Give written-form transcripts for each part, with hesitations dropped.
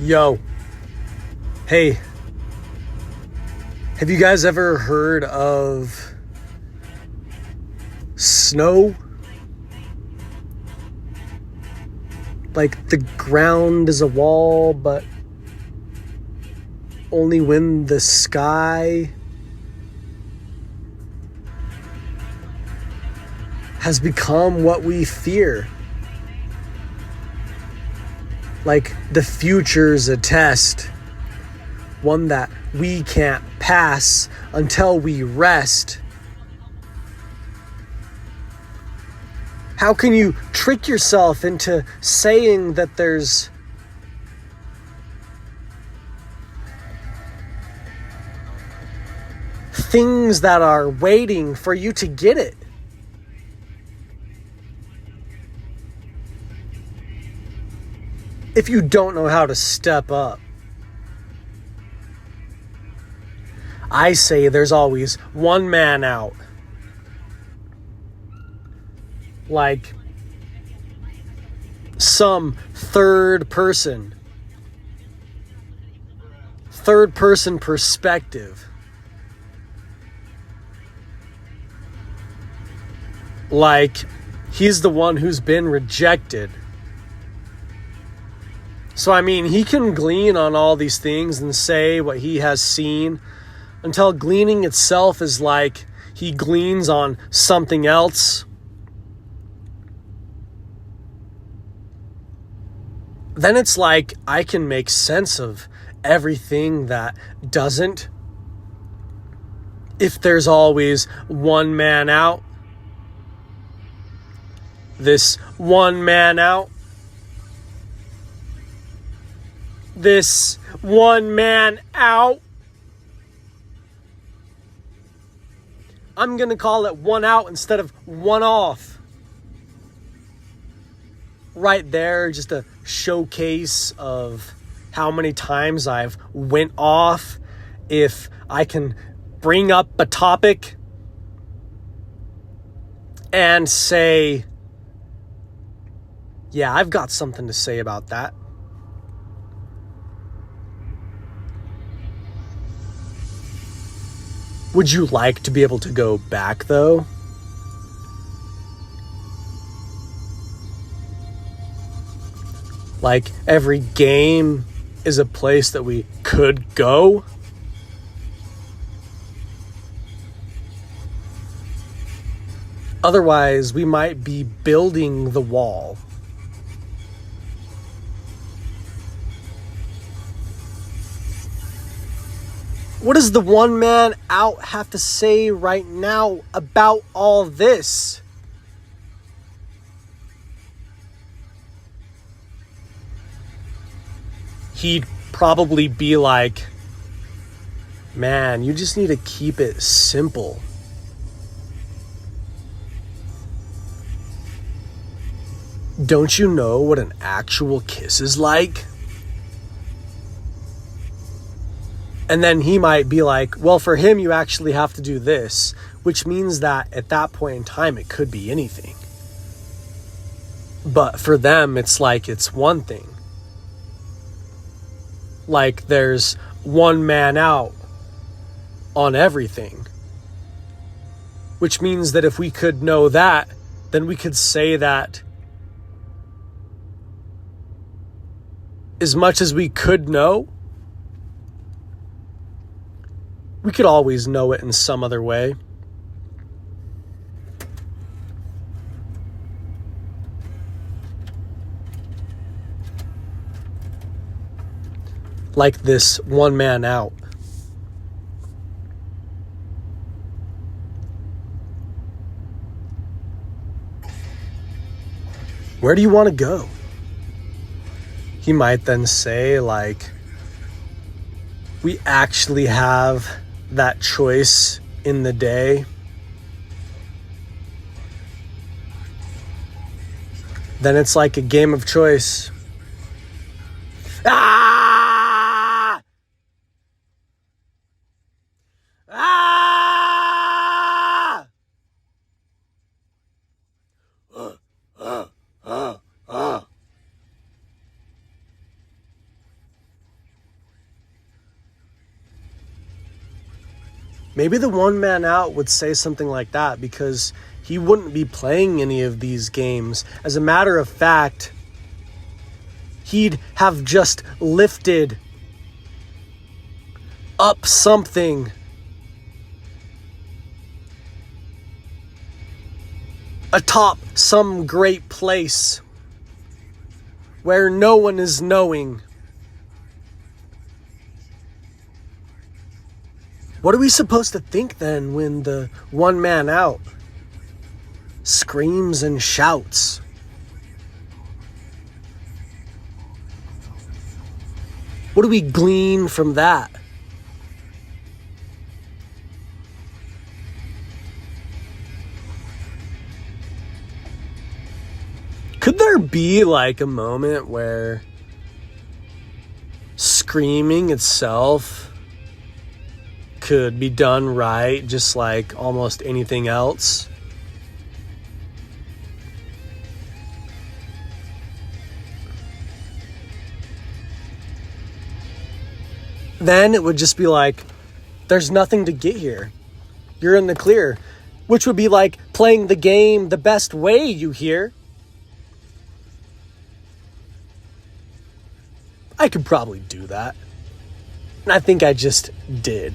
Yo, hey, have you guys ever heard of snow? Like the ground is a wall, but only when the sky has become what we fear. Like the future's a test, one that we can't pass until we rest. How can you trick yourself into saying that there's things that are waiting for you to get it? If you don't know how to step up, I say there's always one man out. Like some third person perspective. Like he's the one who's been rejected. So, I mean, he can glean on all these things and say what he has seen until gleaning itself is like he gleans on something else. Then it's like I can make sense of everything that doesn't. If there's always one man out, this one man out, this one man out. I'm going to call it one out instead of one off. Right there, just a showcase of how many times I've went off. If I can bring up a topic and say, yeah, I've got something to say about that. Would you like to be able to go back, though? Like, every game is a place that we could go? Otherwise, we might be building the wall. What does the one man out have to say right now about all this? He'd probably be like, man, you just need to keep it simple. Don't you know what an actual kiss is like? And then he might be like, well, for him, you actually have to do this, which means that at that point in time, it could be anything. But for them, it's like it's one thing. Like there's one man out on everything. Which means that if we could know that, then we could say that as much as we could know, we could always know it in some other way. Like this one man out. Where do you want to go? He might then say, like, we actually have that choice in the day. Then it's like a game of choice. Ah! Ah! Maybe the one man out would say something like that because he wouldn't be playing any of these games. As a matter of fact, he'd have just lifted up something atop some great place where no one is knowing. What are we supposed to think then when the one man out screams and shouts? What do we glean from that? Could there be like a moment where screaming itself could be done right, just like almost anything else? Then it would just be like, there's nothing to get here. You're in the clear. Which would be like playing the game the best way, you hear. I could probably do that. And I think I just did.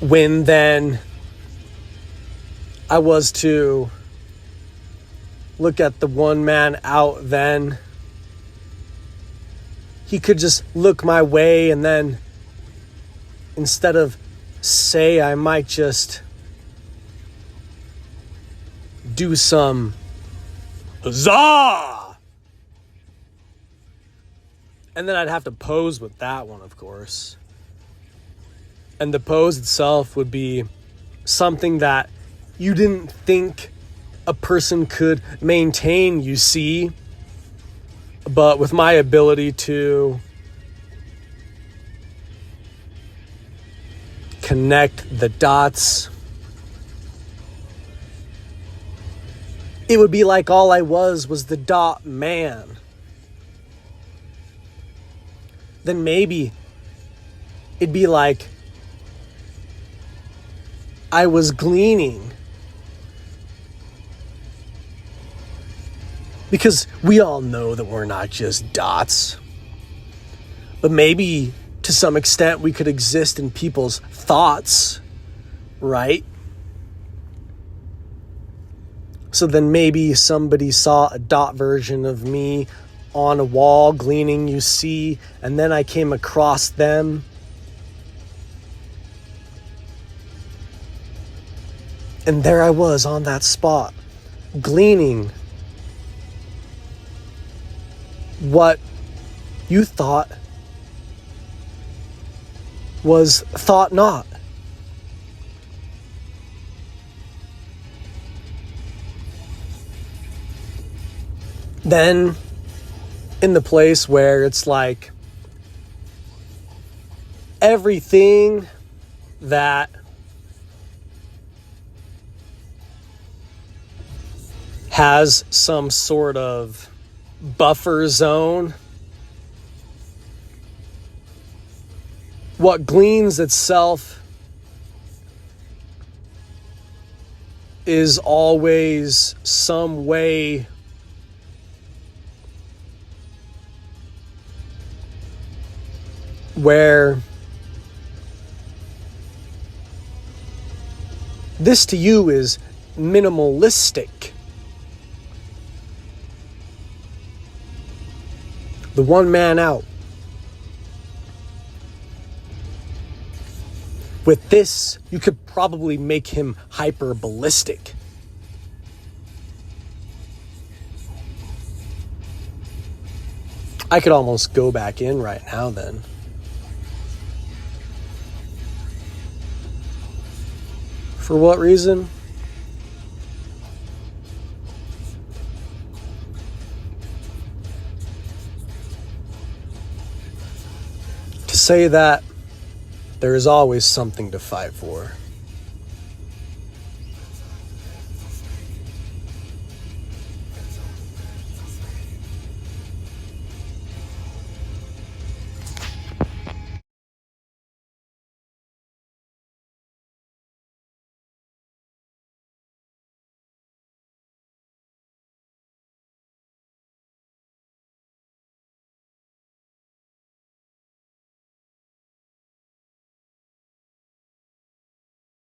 When then I was to look at the one man out, then he could just look my way, and then instead of say, I might just do some huzzah, and then I'd have to pose with that one, of course. And the pose itself would be something that you didn't think a person could maintain, you see. But with my ability to connect the dots, it would be like all I was the dot man. Then maybe it'd be like I was gleaning. Because we all know that we're not just dots. But maybe to some extent we could exist in people's thoughts, right? So then maybe somebody saw a dot version of me on a wall gleaning, you see, and then I came across them. And there I was on that spot, gleaning what you thought was thought not. Then in the place where it's like everything that has some sort of buffer zone, what gleans itself is always some way where this to you is minimalistic. The one man out. With this, you could probably make him hyper ballistic. I could almost go back in right now then. For what reason? To say that there is always something to fight for.